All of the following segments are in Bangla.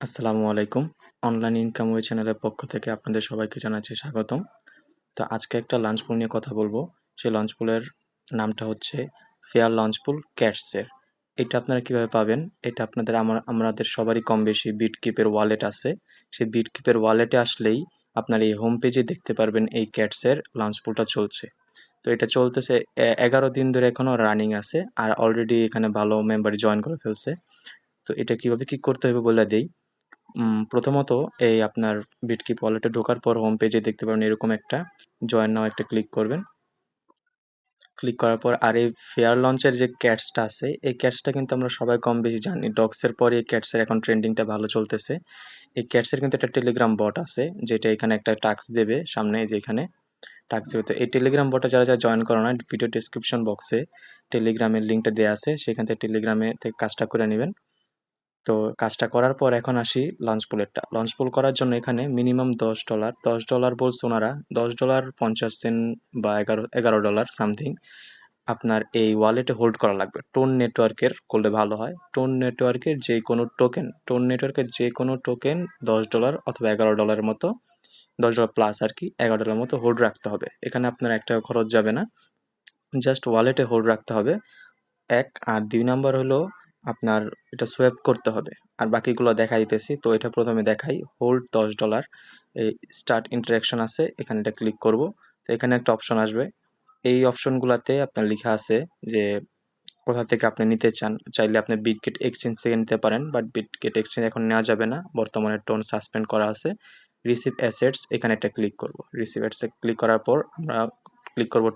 আসসালামু আলাইকুম। অনলাইন ইনকাম ওয়ে চ্যানেলের পক্ষ থেকে আপনাদের সবাইকে জানাচ্ছি স্বাগতম। তো আজকে একটা লঞ্চ পুল নিয়ে কথা বলবো। সেই লঞ্চ পুলের নামটা হচ্ছে ফেয়ার লঞ্চ পুল ক্যাটসের। এটা আপনারা কিভাবে পাবেন? এটা আপনাদের আমাদের সবারই কম বেশি বিটকিপের ওয়ালেট আছে। সেই বিটকিপের ওয়ালেটে আসলেই আপনার এই হোম পেজে দেখতে পারবেন এই ক্যাটসের লঞ্চ পুলটা চলছে। তো এটা চলতেছে 11 দিন ধরে এখনো রানিং আছে। আর অলরেডি এখানে ভালো মেম্বার জয়েন করে ফেলছে। তো এটা কিভাবে কি করতে হবে বলে দেই। প্রথমত এই আপনার বিটকিপ ওয়ালেটে ঢোকার পর হোম পেজে দেখতে পাবেন এরকম একটা জয়েন নাও একটা ক্লিক করবেন। ক্লিক করার পর আর এই ফেয়ার লঞ্চের যে ক্যাটসটা আছে এই ক্যাটসটা কিন্তু আমরা সবাই কম বেশি জানি। ডগসের পরে এই ক্যাটসের এখন ট্রেন্ডিংটা ভালো চলতেছে। এই ক্যাটসের কিন্তু একটা টেলিগ্রাম বট আছে যেটা এখানে একটা টাস্ক দেবে সামনে যে এখানে টাস্ক দেবে। তো এই টেলিগ্রাম বটে যারা জয়েন করো না ভিডিও ডেসক্রিপশন বক্সে টেলিগ্রামের লিঙ্কটা দেওয়া আছে সেখান থেকে টেলিগ্রামে থেকে কাজটা করে নেবেন। তো কাজটা করার পর এখন আসি লঞ্চ পুলেরটা। লঞ্চ পুল করার জন্য এখানে মিনিমাম $10 $10 বলছে ওনারা $10.50 বা $11 সামথিং আপনার এই ওয়ালেটে হোল্ড করা লাগবে। টোন নেটওয়ার্কের করলে ভালো হয়। টোন নেটওয়ার্কের যে কোনো টোকেন $10 অথবা $11 মতো, $10 প্লাস আর কি, $11 মতো হোল্ড রাখতে হবে। এখানে আপনার একটা খরচ যাবে না, জাস্ট ওয়ালেটে হোল্ড রাখতে হবে। আর ২ নাম্বার হলো আপনার এটা সোয়াপ করতে হবে। আর বাকিগুলো দেখাই দিতেছি। তো এটা প্রথমে দেখাই হোল্ড $10 এই স্টার্ট ইন্টারেকশন আছে এখানে এটা ক্লিক করব। তো এখানে একটা অপশন আসবে। এই অপশনগুলাতে আপনার লিখা আছে যে কোথা থেকে আপনি নিতে চান। চাইলে আপনি বিটগেট এক্সচেঞ্জ থেকে নিতে পারেন, বাট বিটগেট এক্সচেঞ্জ এখন নেওয়া যাবে না, বর্তমানে টোন সাসপেন্ড করা আছে। রিসিভ অ্যাসেটস এখানে একটা ক্লিক করব। রিসিভ অ্যাসেটস ক্লিক করার পর আমরা ক্লিক করব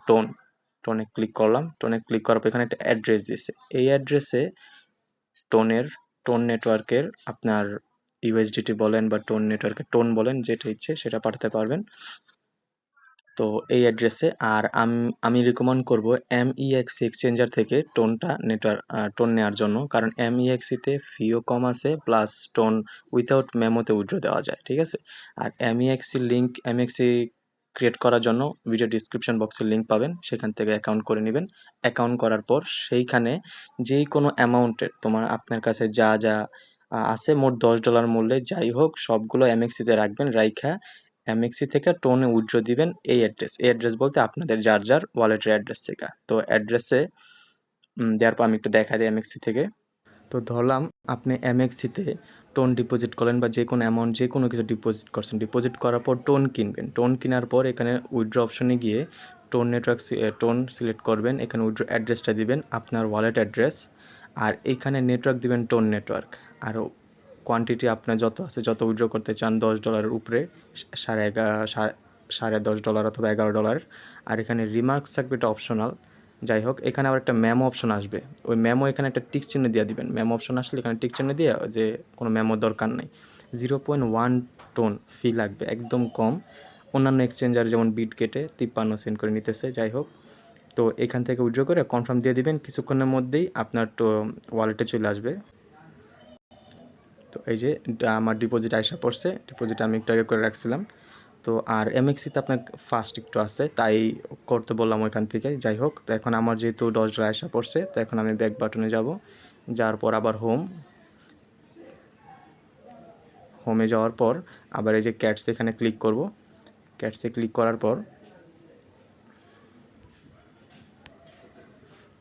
টোনে ক্লিক করলাম। টোনে ক্লিক করার পর এখানে একটা অ্যাড্রেস দিছে। এই অ্যাড্রেসে টোনের টোন নেটওয়ার্কের আপনার ইউএসডিটি বলেন বা টোন নেটওয়ার্কের টোন বলেন যেটা ইচ্ছে সেটা পাঠাতে পারবেন। তো এই অ্যাড্রেসে আর আমি রিকমেন্ড করব MEXC এক্সচেঞ্জার থেকে টোন নেওয়ার জন্য, কারণ MEXC তে ফিও কম আছে প্লাস টোন উইথাউট মেমোতে উইথড্র দেওয়া যায়, ঠিক আছে। আর MEXC ক্রিয়েট করার জন্য ভিডিও ডিসক্রিপশন বক্সের লিঙ্ক পাবেন, সেখান থেকে অ্যাকাউন্ট করে নেবেন। অ্যাকাউন্ট করার পর সেইখানে যেই কোনো অ্যামাউন্টের আপনার কাছে যা যা আছে মোট $10 মূল্যে যাই হোক সবগুলো MEXC তে রাখবেন। রাইখা MEXC থেকে টোনে উইথড্র দিবেন এই অ্যাড্রেস বলতে আপনাদের যার যার ওয়ালেটের অ্যাড্রেস থেকে। তো অ্যাড্রেসে দেওয়ার পর আমি একটু দেখাই দিই MEXC থেকে। তো ধরলাম আপনি MEXC তে টোন ডিপোজিট করলেন বা যে কোনো অ্যামাউন্ট যে কোনো কিছু ডিপোজিট করছেন। ডিপোজিট করার পর টোন কিনবেন। টোন কেনার পর এখানে উইথড্র অপশনে গিয়ে টোন সিলেক্ট করবেন। এখানে উইথড্র অ্যাড্রেসটা দিবেন আপনার ওয়ালেট অ্যাড্রেস। আর এখানে নেটওয়ার্ক দিবেন টোন নেটওয়ার্ক। আর কোয়ান্টিটি আপনার যত আছে, যত উইথড্র করতে চান $10 উপরে, $10.5 অথবা $11। আর এখানে রিমার্কস থাকবে, এটা অপশনাল। যাই হোক এখানে আবার একটা মেমো অপশন আসবে। ওই মেমো এখানে একটা টিক চিহ্ন দিয়ে দিবেন। মেমো অপশন আসলে এখানে টিক চিহ্ন দিয়ে যে কোনো মেমো দরকার নেই। 0.1 টোন ফি লাগবে, একদম কম। অন্যান্য এক্সচেঞ্জার যেমন বিটগেটে 53 সেন্ট করে নিতেছে। যাই হোক, তো এখান থেকে উইথড্র করে কনফার্ম দিয়ে দিবেন। কিছুক্ষণের মধ্যেই আপনার ওয়ালেটে চলে আসবে। তো এই যে আমার ডিপোজিট আইসা পড়ছে। ডিপোজিট আমি একটু আগে করে রাখছিলাম। তো আর MEXC তে আপনার ফাস্ট একটু আছে তাই করতে বললাম ওইখান থেকে। যাই হোক, তো এখন আমার যেহেতু $10 আইসা পড়ছে তো এখন আমি ব্যাক বাটনে যাব। যাওয়ার পর আবার হোমে যাওয়ার পর আবার এই যে ক্যাটস এখানে ক্লিক করব। ক্যাটসে ক্লিক করার পর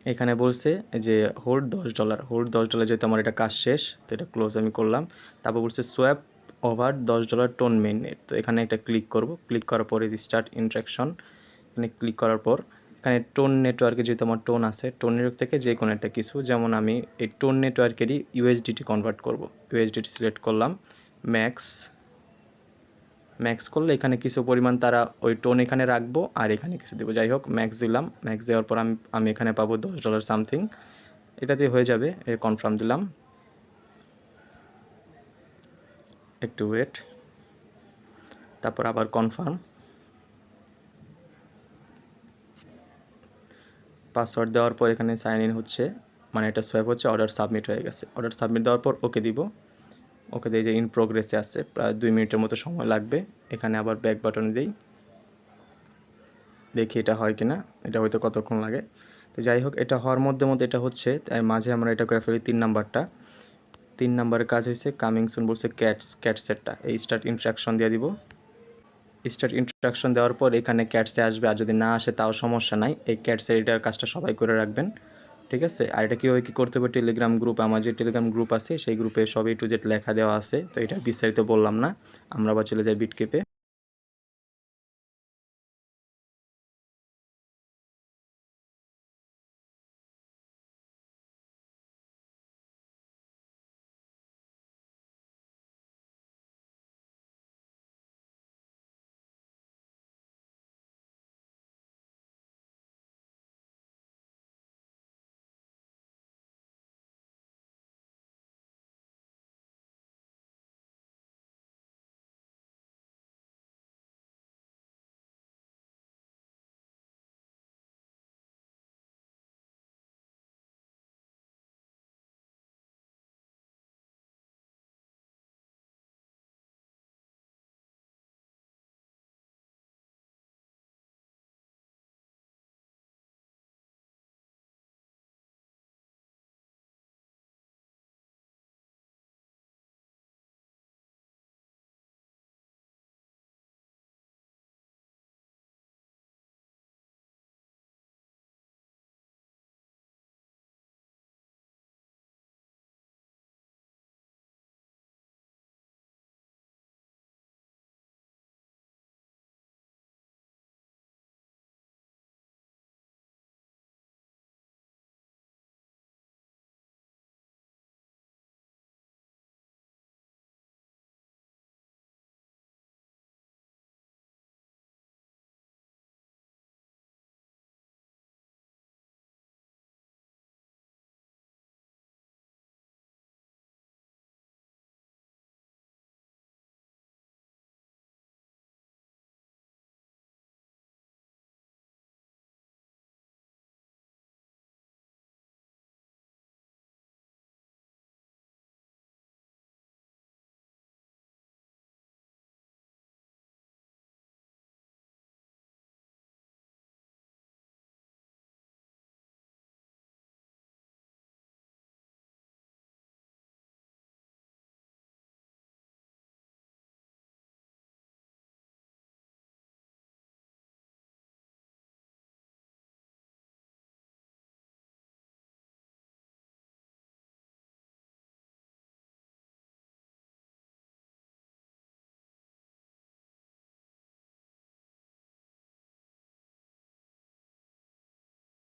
এখানে বলছে যে হোল্ড $10 যেহেতু আমার এটা কাজ শেষ, তো এটা ক্লোজ আমি করলাম। তারপর বলছে সোয়াপ ওভার $10 টোন মেইন নেট। তো এখানে একটা ক্লিক করব। ক্লিক করার পরে স্টার্ট ইন্টারাকশন এখানে ক্লিক করার পর এখানে টোন নেটওয়ার্কে যেহেতু আমার টোন আছে, টোন নেটওয়ার্ক থেকে যে কোনো একটা কিছু, যেমন আমি এই টোন নেটওয়ার্কেরই USDT কনভার্ট করব। USDT সিলেক্ট করলাম। ম্যাক্স করলে এখানে কিছু পরিমাণ তারা ওই টোন এখানে রাখবো আর এখানে কিছু দেবো। যাই হোক ম্যাক্স দিলাম। ম্যাক্স দেওয়ার পর আমি এখানে পাবো $10 সামথিং। এটাতে হয়ে যাবে। কনফার্ম দিলাম। একটু ওয়েট, তারপর আবার কনফার্ম। পাসওয়ার্ড দেওয়ার পর এখানে সাইন ইন হচ্ছে, মানে এটা সোয়াপ হচ্ছে। অর্ডার সাবমিট হয়ে গেছে। অর্ডার সাবমিট দেওয়ার পর ওকে দিব। ওকে দিয়ে যে ইন প্রোগ্রেসে আছে, প্রায় 2 মিনিটের মতো সময় লাগবে। এখানে আবার ব্যাক বাটন দিই, দেখি এটা হয় কিনা। এটা হয়তো কতক্ষণ লাগে। তো যাই হোক, এটা হওয়ার মধ্যে এটা হচ্ছে, তাই মাঝে আমরা এটা করে ফেলি 3 নাম্বারটা। 3 নম্বরের কাজ হয়েছে কামিং সুন বলছে ক্যাটসেরটা, এই স্টার্ট ইন্ট্রাকশন দিয়ে দিব। স্টার্ট ইন্ট্রাকশন দেওয়ার পর এখানে ক্যাটসে আসবে, আর যদি না আসে তাও সমস্যা নাই, এই ক্যাটসে এটার কাজটা সবাই করে রাখবেন, ঠিক আছে। আর এটা কীভাবে কী করতে হবে, টেলিগ্রাম গ্রুপ, আমার যে টেলিগ্রাম গ্রুপ আছে সেই গ্রুপে সব A to Z লেখা দেওয়া আছে, তো এটা বিস্তারিত বললাম না। আমরা আবার চলে যাই বিটকেপে।